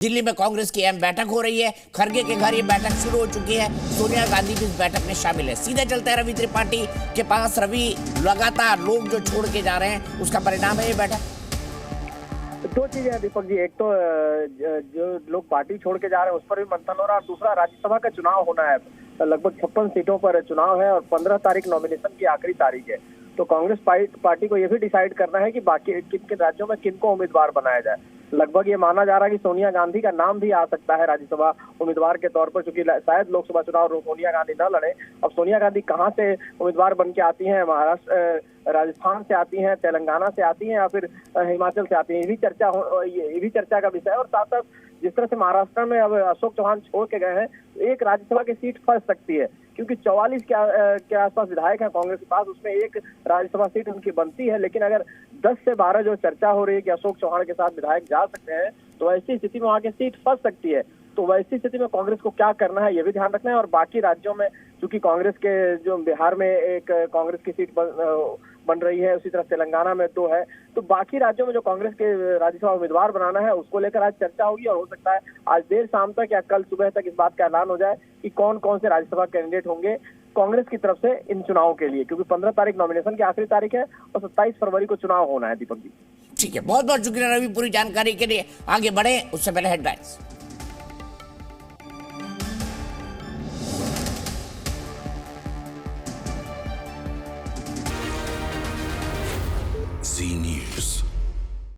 दिल्ली में कांग्रेस की अहम बैठक हो रही है। खरगे के घर ये बैठक शुरू हो चुकी है। सोनिया गांधी भी इस बैठक में शामिल है। सीधे चलते हैं रवि त्रिपाठी के पास। रवि, लगातार लोग जो छोड़ के जा रहे हैं उसका परिणाम है ये बैठक। दो चीजें हैं दीपक जी, एक तो जो लोग पार्टी छोड़ के जा रहे हैं उस पर भी मंथन हो रहा है, और दूसरा राज्यसभा का चुनाव होना है। लगभग 56 सीटों पर चुनाव है और 15 तारीख नॉमिनेशन की आखिरी तारीख है। तो कांग्रेस पार्टी को यह भी डिसाइड करना है कि बाकी किन किन राज्यों में किनको उम्मीदवार बनाया जाए। लगभग ये माना जा रहा है कि सोनिया गांधी का नाम भी आ सकता है राज्यसभा उम्मीदवार के तौर पर, क्योंकि शायद लोकसभा चुनाव सोनिया गांधी न लड़े। अब सोनिया गांधी कहां से उम्मीदवार बन के आती हैं, महाराष्ट्र, राजस्थान से आती हैं, तेलंगाना से आती हैं या फिर हिमाचल से आती हैं, ये भी चर्चा का विषय है। और साथ साथ जिस तरह से महाराष्ट्र में अब अशोक चौहान छोड़ के गए हैं, एक राज्यसभा की सीट फंस सकती है, क्योंकि 44 के आसपास विधायक है कांग्रेस के पास, उसमें एक राज्यसभा सीट उनकी बनती है। लेकिन अगर 10 से 12 जो चर्चा हो रही है कि अशोक चौहान के साथ विधायक जा सकते हैं, तो ऐसी स्थिति में वहां की सीट फंस सकती है। तो वैसी स्थिति में कांग्रेस को क्या करना है ये भी ध्यान रखना है। और बाकी राज्यों में क्योंकि कांग्रेस के जो बिहार में एक कांग्रेस की सीट बन रही है, उसी तरह तेलंगाना में 2 है, तो बाकी राज्यों में जो कांग्रेस के राज्यसभा उम्मीदवार बनाना है उसको लेकर आज चर्चा होगी। और हो सकता है आज देर शाम तक या कल सुबह तक इस बात का ऐलान हो जाए कि कौन कौन से राज्यसभा कैंडिडेट होंगे कांग्रेस की तरफ से इन चुनावों के लिए, क्योंकि 15 तारीख नॉमिनेशन की आखिरी तारीख है और 27 फरवरी को चुनाव होना है। दीपक जी, ठीक है, बहुत बहुत शुक्रिया रवि पूरी जानकारी के लिए। आगे बढ़े उससे पहले हेडलाइंस।